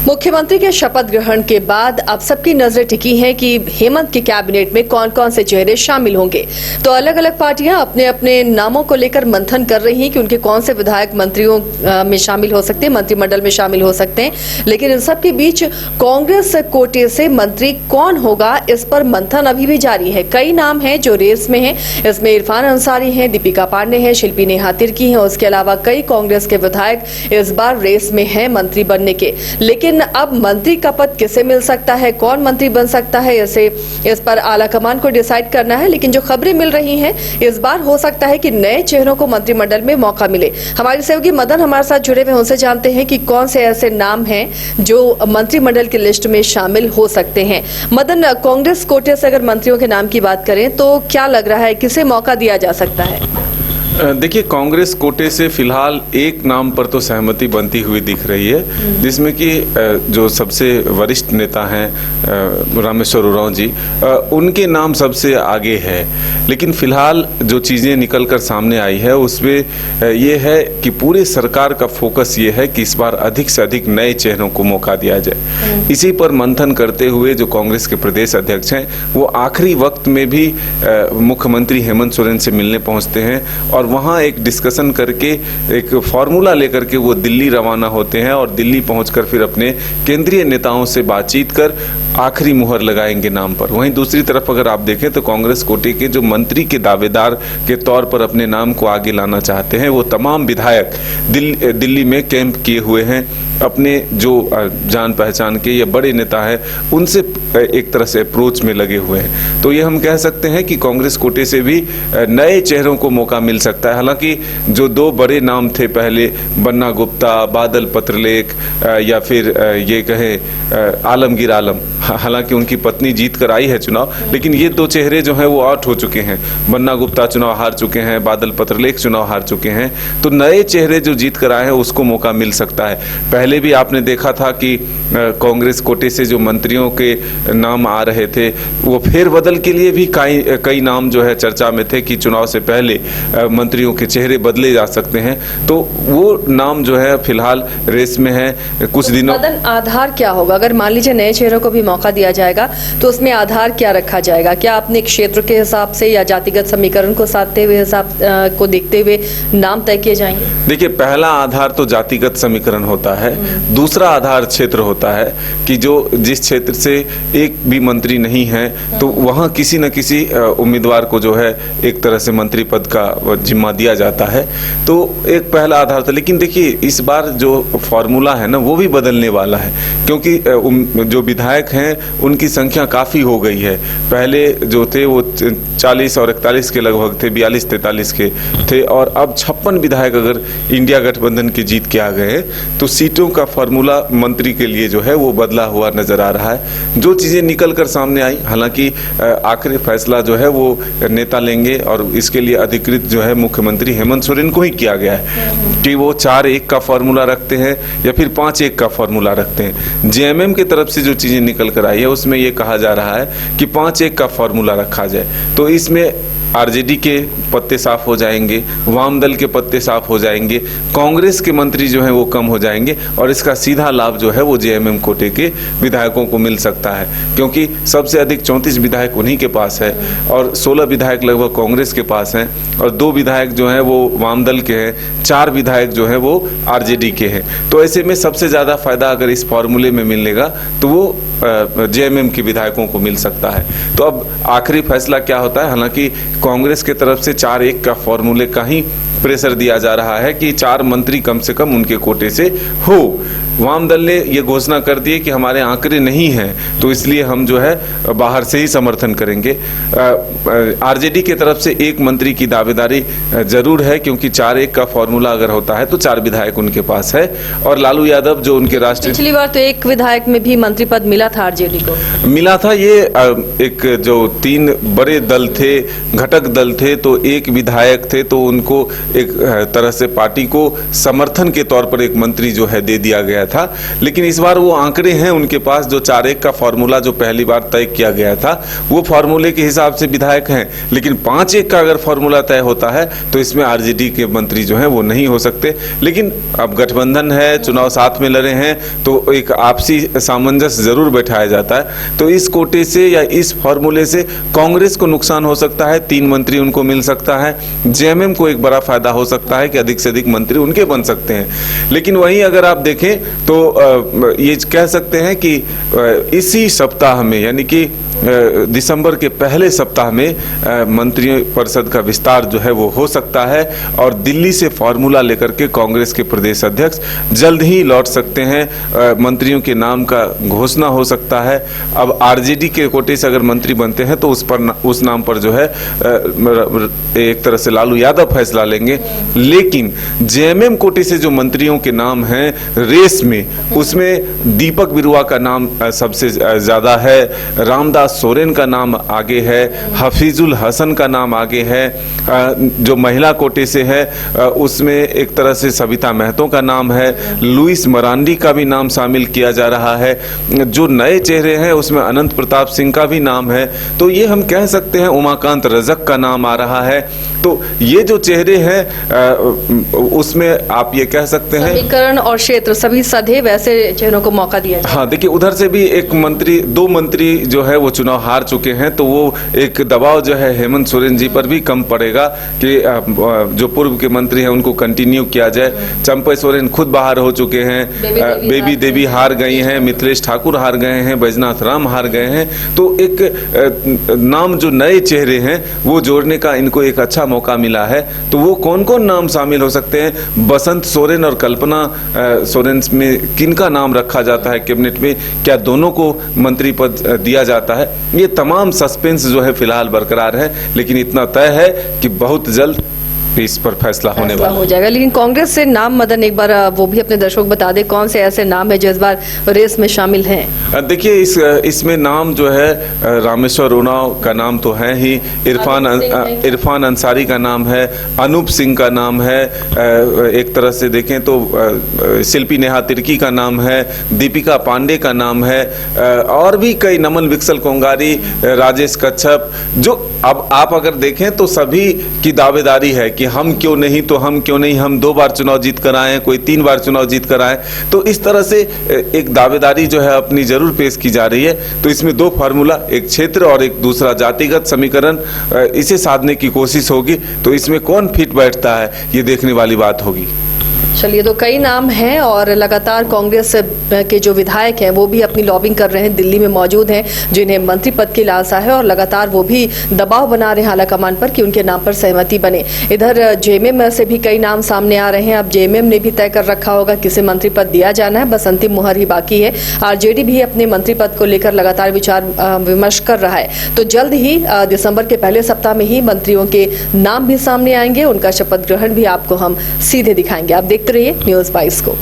मुख्यमंत्री के शपथ ग्रहण के बाद अब सबकी नजरें टिकी हैं कि हेमंत के कैबिनेट में कौन कौन से चेहरे शामिल होंगे। तो अलग अलग पार्टियां अपने अपने नामों को लेकर मंथन कर रही हैं कि उनके कौन से विधायक मंत्रियों में शामिल हो सकते हैं, मंत्रिमंडल में शामिल हो सकते हैं। लेकिन इन सब के बीच कांग्रेस कोटे से मंत्री कौन होगा, इस पर मंथन अभी भी जारी है। कई नाम हैं जो रेस में हैं। इसमें इरफान अंसारी हैं, दीपिका पांडे हैं, शिल्पी नेहा तिर्की हैं। उसके अलावा कई कांग्रेस के विधायक इस बार रेस में हैं मंत्री बनने के। लेकिन अब मंत्री का पद किसे मिल सकता है, कौन मंत्री बन सकता है, इस पर आला कमान को डिसाइड करना है। लेकिन जो खबरें मिल रही हैं, इस बार हो सकता है कि नए चेहरों को मंत्रिमंडल में मौका मिले। हमारे सहयोगी मदन हमारे साथ जुड़े हुए, उनसे जानते हैं कि कौन से ऐसे नाम हैं जो मंत्रिमंडल की लिस्ट में शामिल हो सकते हैं। मदन, कांग्रेस कोटे से अगर मंत्रियों के नाम की बात करें तो क्या लग रहा है, किसे मौका दिया जा सकता है? देखिए, कांग्रेस कोटे से फिलहाल एक नाम पर तो सहमति बनती हुई दिख रही है, जिसमें कि जो सबसे वरिष्ठ नेता हैं रामेश्वर उरांव जी, उनके नाम सबसे आगे है। लेकिन फिलहाल जो चीज़ें निकलकर सामने आई है उसमें ये है कि पूरे सरकार का फोकस ये है कि इस बार अधिक से अधिक नए चेहरों को मौका दिया जाए। इसी पर मंथन करते हुए जो कांग्रेस के प्रदेश अध्यक्ष हैं वो आखिरी वक्त में भी मुख्यमंत्री हेमंत सोरेन से मिलने पहुंचते हैं और वहाँ एक डिस्कशन करके एक फॉर्मूला लेकर के वो दिल्ली रवाना होते हैं और दिल्ली पहुंचकर फिर अपने केंद्रीय नेताओं से बातचीत कर आखिरी मुहर लगाएंगे नाम पर। वहीं दूसरी तरफ अगर आप देखें तो कांग्रेस कोटे के जो मंत्री के दावेदार के तौर पर अपने नाम को आगे लाना चाहते हैं वो तमाम विधायक दिल्ली में कैंप किए हुए हैं। अपने जो जान पहचान के या बड़े नेता है उनसे एक तरह से अप्रोच में लगे हुए हैं। तो ये हम कह सकते हैं कि कांग्रेस कोटे से भी नए चेहरों को मौका मिल सकता है। हालांकि जो दो बड़े नाम थे पहले, बन्ना गुप्ता, बादल पत्रलेख या फिर ये कहें आलमगीर आलम, हालांकि उनकी पत्नी जीत कर आई है चुनाव, लेकिन ये दो चेहरे जो हैं वो आउट हो चुके हैं। बन्ना गुप्ता चुनाव हार चुके हैं, बादल पत्रलेख चुनाव हार चुके हैं। तो नए चेहरे जो जीत कर आए हैं उसको मौका मिल सकता है। पहले भी आपने देखा था कि कांग्रेस कोटे से जो मंत्रियों के नाम आ रहे थे वो फेरबदल के लिए भी कई नाम जो है चर्चा में थे कि चुनाव से पहले मंत्रियों के चेहरे बदले जा सकते हैं। तो वो नाम जो है फिलहाल रेस में है। कुछ दिनों मदन, आधार क्या होगा? अगर मान लीजिए नए चेहरों को भी मौका दिया जाएगा तो उसमें आधार क्या रखा जाएगा? क्या अपने क्षेत्र के हिसाब से या जातिगत समीकरण को साधते हुए हिसाब को देखते हुए नाम तय किए जाएंगे? देखिए, पहला आधार तो जातिगत समीकरण होता है। दूसरा आधार क्षेत्र होता है कि जिस क्षेत्र से एक भी मंत्री नहीं है तो वहाँ किसी न किसी उम्मीदवार को जो है एक तरह से मंत्री पद का जिम्मा दिया जाता है। तो एक पहला आधार था। लेकिन देखिए, इस बार जो फॉर्मूला है ना वो भी बदलने वाला है, क्योंकि जो विधायक हैं उनकी संख्या काफ़ी हो गई है। पहले जो थे वो 40 और 41 के लगभग थे, 42-43 के थे, और अब 56 विधायक अगर इंडिया गठबंधन की जीत के आ गए हैं तो सीटों का फॉर्मूला मंत्री के लिए जो है वो बदला हुआ नजर आ रहा है। जो चीज़ें निकल कर सामने आई, हालांकि आखिरी फैसला जो है वो नेता लेंगे और इसके लिए अधिकृत जो है मुख्यमंत्री हेमंत सोरेन को ही किया गया है कि वो 4-1 का फॉर्मूला रखते हैं या फिर 5-1 का फॉर्मूला रखते हैं। जेएमएम की तरफ से जो चीज़ें निकल कर आई है उसमें ये कहा जा रहा है कि 5-1 का फॉर्मूला रखा जाए। तो इसमें आरजेडी के पत्ते साफ हो जाएंगे, वाम दल के पत्ते साफ हो जाएंगे, कांग्रेस के मंत्री जो हैं वो कम हो जाएंगे और इसका सीधा लाभ जो है वो जेएमएम कोटे के विधायकों को मिल सकता है, क्योंकि सबसे अधिक 34 विधायक उन्हीं के पास है और 16 विधायक लगभग कांग्रेस के पास हैं और 2 विधायक जो हैं वो वाम दल के हैं, 4 विधायक जो हैं वो आरजेडी के हैं। तो ऐसे में सबसे ज़्यादा फायदा अगर इस फॉर्मूले में मिलेगा तो वो जेएमएम के विधायकों को मिल सकता है। तो अब आखिरी फैसला क्या होता है, हालांकि कांग्रेस की तरफ से 4-1 का फॉर्मूले का ही प्रेशर दिया जा रहा है कि 4 मंत्री कम से कम उनके कोटे से हो। वाम दल ने ये घोषणा कर दी कि हमारे आंकड़े नहीं हैं तो इसलिए हम जो है बाहर से ही समर्थन करेंगे। आरजेडी की तरफ से 1 मंत्री की दावेदारी जरूर है, क्योंकि 4-1 का फॉर्मूला अगर होता है तो 4 विधायक उनके पास है। और लालू यादव जो उनके राष्ट्रीय, पिछली बार तो 1 विधायक में भी मंत्री पद मिला था, आरजेडी को मिला था। ये एक जो 3 बड़े दल थे, घटक दल थे, तो 1 विधायक थे तो उनको एक तरह से पार्टी को समर्थन के तौर पर एक मंत्री जो है दे दिया गया था, लेकिन इस बार वो आंकड़े हैं उनके पास, जो 4-1 का फॉर्मूला जो पहली बार तय किया गया था वो फॉर्मूले के हिसाब से विधायक हैं। लेकिन 5-1 का अगर फॉर्मूला तय होता है तो इसमें आरजेडी के मंत्री जो हैं वो नहीं हो सकते। लेकिन अब गठबंधन है, चुनाव साथ में लड़े हैं, तो एक आपसी सामंजस्य जरूर बैठाया जाता है। तो इस कोटे से या इस फॉर्मूले से कांग्रेस को नुकसान हो सकता है, 3 मंत्री उनको मिल सकता है। जेएमएम को एक बड़ा फायदा हो सकता है कि अधिक से अधिक मंत्री उनके बन सकते हैं। लेकिन वहीं अगर आप देखें तो ये कह सकते हैं कि इसी सप्ताह में, यानी कि दिसंबर के पहले सप्ताह में मंत्री परिषद का विस्तार जो है वो हो सकता है और दिल्ली से फॉर्मूला लेकर के कांग्रेस के प्रदेश अध्यक्ष जल्द ही लौट सकते हैं। मंत्रियों के नाम का घोषणा हो सकता है। अब आरजेडी के कोटे से अगर मंत्री बनते हैं तो उस नाम पर जो है एक तरह से लालू यादव फैसला लेंगे। लेकिन जेएमएम कोटे से जो मंत्रियों के नाम हैं रेस में, उसमें दीपक बिरुआ का नाम सबसे ज्यादा है, रामदास सोरेन का नाम आगे है, हफीजुल हसन का नाम आगे है। जो महिला कोटे से है उसमें एक तरह से सविता महतो का नाम है, लुइस मरांडी का भी नाम शामिल किया जा रहा है। जो नए चेहरे हैं उसमें अनंत प्रताप सिंह का भी नाम है। तो ये हम कह सकते हैं उमाकांत रजक का नाम आ रहा है। तो ये जो चेहरे हैं उसमें आप ये कह सकते हैं समीकरण और क्षेत्र सभी सदैव ऐसे चेहरों को मौका दिया जाए। हाँ, देखिए उधर से भी एक मंत्री, 2 मंत्री जो है वो चुनाव हार चुके हैं, तो वो एक दबाव जो है हेमंत सोरेन जी पर भी कम पड़ेगा कि जो पूर्व के मंत्री हैं उनको कंटिन्यू किया जाए। चंपई सोरेन खुद बाहर हो चुके हैं, बेबी देवी हार गई हैं, मिथिलेश ठाकुर हार गए हैं, बैजनाथ राम हार गए हैं। तो एक नाम जो नए चेहरे हैं वो जोड़ने का इनको एक अच्छा मौका मिला है। तो वो कौन कौन नाम शामिल हो सकते हैं? बसंत सोरेन और कल्पना सोरेन में किनका नाम रखा जाता है कैबिनेट में? क्या दोनों को मंत्री पद दिया जाता है? ये तमाम सस्पेंस जो है फिलहाल बरकरार है, लेकिन इतना तय है कि बहुत जल्द इस पर फैसला होने वाला हो जाएगा। लेकिन कांग्रेस से नाम, मदन एक बार वो भी अपने दर्शकों को बता दे कौन से ऐसे नाम है जो इस बार रेस में शामिल हैं। देखिए इसमें नाम जो है रामेश्वर उरांव का नाम तो है ही, इरफान अंसारी का नाम है, अनूप सिंह का नाम है, एक तरह से देखें तो शिल्पी नेहा तिर्की का नाम है, दीपिका पांडे का नाम है, और भी कई, नमन विकसल कोंगारी, राजेश कच्छप। जो अब आप अगर देखें तो सभी की दावेदारी है कि हम क्यों नहीं, तो हम क्यों नहीं, हम 2 बार चुनाव जीत कर आए, कोई 3 बार चुनाव जीत कर आए। तो इस तरह से एक दावेदारी जो है अपनी जरूर पेश की जा रही है। तो इसमें 2 फार्मूला, एक क्षेत्र और एक दूसरा जातिगत समीकरण, इसे साधने की कोशिश होगी। तो इसमें कौन फिट बैठता है ये देखने वाली बात होगी। चलिए, तो कई नाम हैं और लगातार कांग्रेस के जो विधायक हैं वो भी अपनी लॉबिंग कर रहे हैं, दिल्ली में मौजूद हैं, जिन्हें मंत्री पद की लालसा है और लगातार वो भी दबाव बना रहे हैं आलाकमान पर कि उनके नाम पर सहमति बने। इधर जेएमएम से भी कई नाम सामने आ रहे हैं। अब जेएमएम ने भी तय कर रखा होगा किसे मंत्री पद दिया जाना है, बस अंतिम मुहर ही बाकी है। आरजेडी भी अपने मंत्री पद को लेकर लगातार विचार विमर्श कर रहा है। तो जल्द ही दिसंबर के पहले सप्ताह में ही मंत्रियों के नाम भी सामने आएंगे, उनका शपथ ग्रहण भी आपको हम सीधे दिखाएंगे। आप देखते रहिए न्यूज़ 22 को।